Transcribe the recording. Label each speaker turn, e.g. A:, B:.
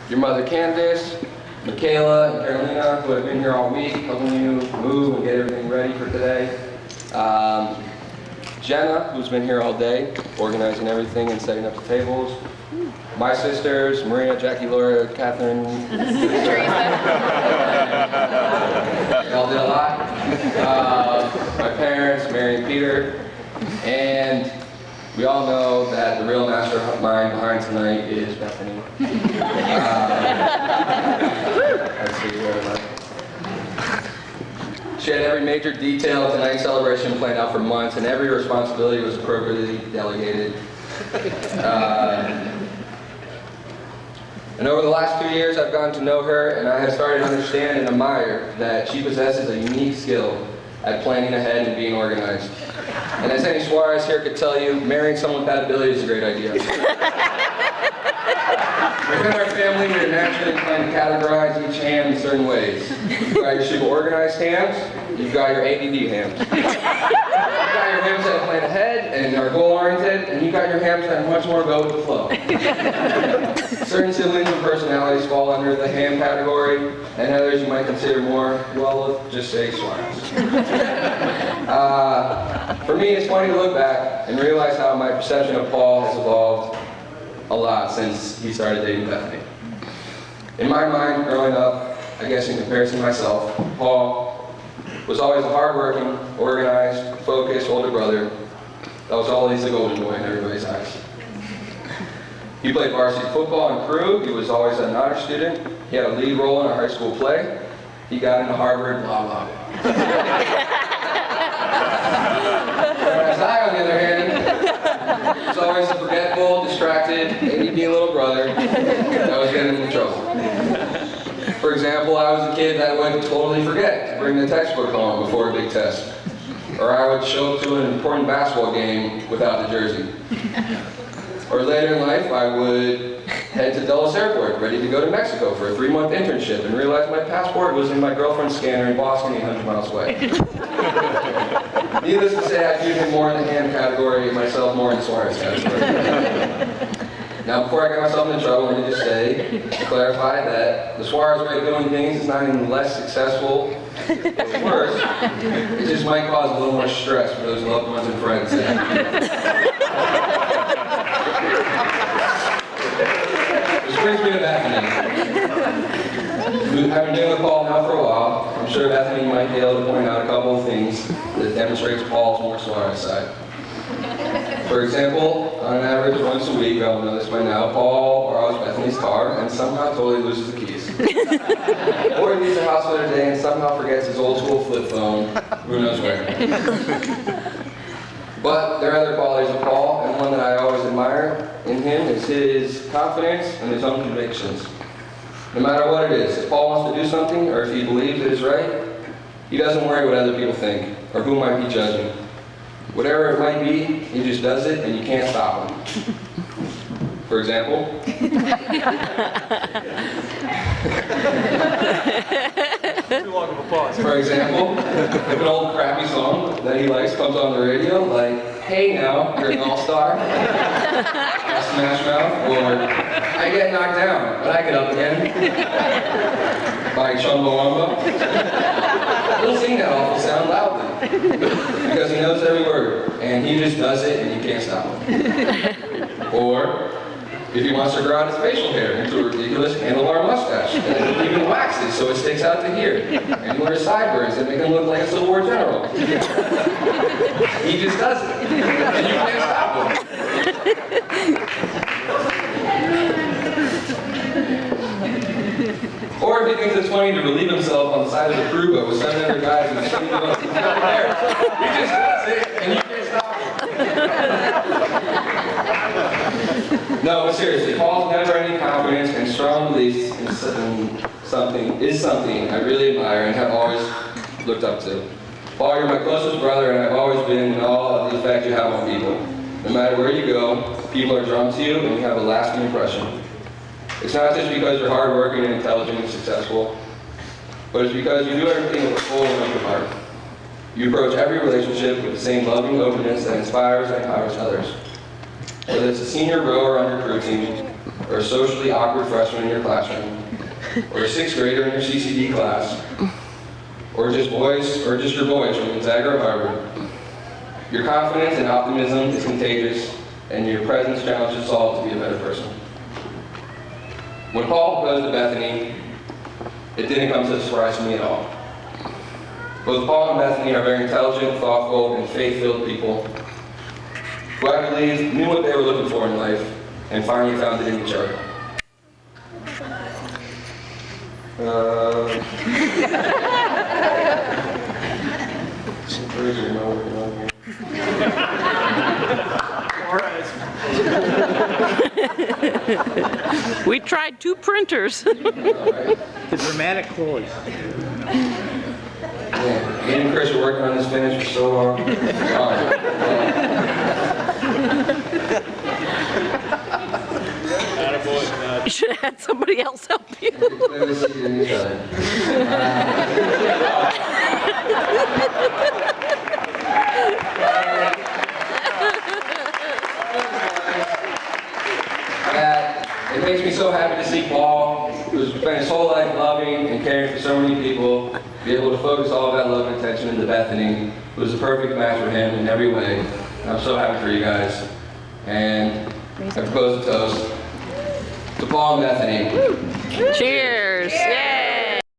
A: your mother Candace, Michaela, and Carolina, who have been here all week, helping you move and get everything ready for today. Jenna, who's been here all day, organizing everything and setting up the tables. My sisters, Maria, Jackie, Laura, Catherine, y'all did a lot. My parents, Mary and Peter, and we all know that the real mastermind behind tonight is Bethany. Let's see, where am I? She had every major detail of tonight's celebration planned out for months, and every responsibility was appropriately delegated. And over the last 2 years, I've gotten to know her, and I have started to understand and admire that she possesses a unique skill at planning ahead and being organized. And as any Suarez here could tell you, marrying someone with that ability is a great idea. Within our family, we are naturally trying to categorize each ham in certain ways. You've got your super organized hams, you've got your ADD hams. You've got your hams that plan ahead and are goal-oriented, and you've got your hams that much more go with the flow. Certain siblings and personalities fall under the ham category, and others you might consider more, well, just say Suarez. For me, it's funny to look back and realize how my perception of Paul has evolved a lot since he started dating Bethany. In my mind, growing up, I guess in comparison to myself, Paul was always a hardworking, organized, focused older brother that was always the golden boy in everybody's eyes. He played varsity football and crew. He was always an honor student. He had a lead role in a high school play. He got into Harvard, blah, blah, blah. Whereas I, on the other hand, was always a forgetful, distracted, ADD little brother that was getting into trouble. For example, I was a kid that would totally forget to bring the textbook home before a big test. Or I would show up to an important basketball game without the jersey. Or later in life, I would head to Dulles Airport, ready to go to Mexico for a 3-month internship, and realize my passport was in my girlfriend's scanner in Boston, 800 miles away. Needless to say, I viewed him more in the ham category, myself more in the Suarez category. Now, before I get myself into trouble, let me just say, to clarify, that the Suarez way of doing things is not any less successful or worse. It just might cause a little more stress for those loved ones and friends. Which brings me to Bethany. I've been doing the Paul now for a while. I'm sure Bethany might be able to point out a couple of things that demonstrates Paul's more Suarez side. For example, on average, once a week, we all know this by now, Paul borrows Bethany's car and somehow totally loses the keys. Or he leaves the house for the day and somehow forgets his old school flip phone, who knows where. But there are other qualities of Paul, and one that I always admire in him is his confidence and his own convictions. No matter what it is, if Paul wants to do something, or if he believes it is right, he doesn't worry what other people think, or who might be judging. Whatever it might be, he just does it, and you can't stop him. For example,
B: Too long of a pause.
A: if an old crappy song that he likes comes on the radio, like, "Hey now, you're an all-star," by Smash Mouth, or "I get knocked down, but I get up again," by Chumbawamba, he'll sing that awful sound loudly, because he knows every word, and he just does it, and you can't stop him. Or, if he wants to grow out his facial hair into a ridiculous handlebar mustache that even waxes so it sticks out to here, and he wears sideburns that make him look like a Civil War general. He just does it, and you can't stop him. Or if he thinks it's funny to relieve himself on the side of the crew boat with 700 guys and shooting them up, he's not there. He just does it, and you can't stop him. No, but seriously, Paul's never-ending confidence and strong beliefs in something I really admire and have always looked up to. Paul, you're my closest brother, and I've always been in awe of the effect you have on people. No matter where you go, people are drawn to you, and you have a lasting impression. It's not just because you're hardworking and intelligent and successful, but it's because you do everything with a full and open heart. You approach every relationship with the same loving openness that inspires and empowers others. Whether it's a senior row or on your crew team, or a socially awkward freshman in your classroom, or a sixth grader in your CCD class, or just your boys from Gonzaga or Harvard. Your confidence and optimism is contagious, and your presence challenges us all to be a better person. When Paul proposed to Bethany, it didn't come as a surprise to me at all. Both Paul and Bethany are very intelligent, thoughtful, and faith-filled people who I believe knew what they were looking for in life and finally found it in each other. Some version am I working on here?
C: We tried 2 printers.
D: The dramatic close.
A: Man, me and Chris were working on this finish for so long.
C: You should have had somebody else help you.
A: Clearly see in each other. It makes me so happy to see Paul, who's spent his whole life loving and caring for so many people, be able to focus all of that love and attention into Bethany, who is a perfect match for him in every way. And I'm so happy for you guys. And I propose a toast to Paul and Bethany.
C: Cheers. Yay.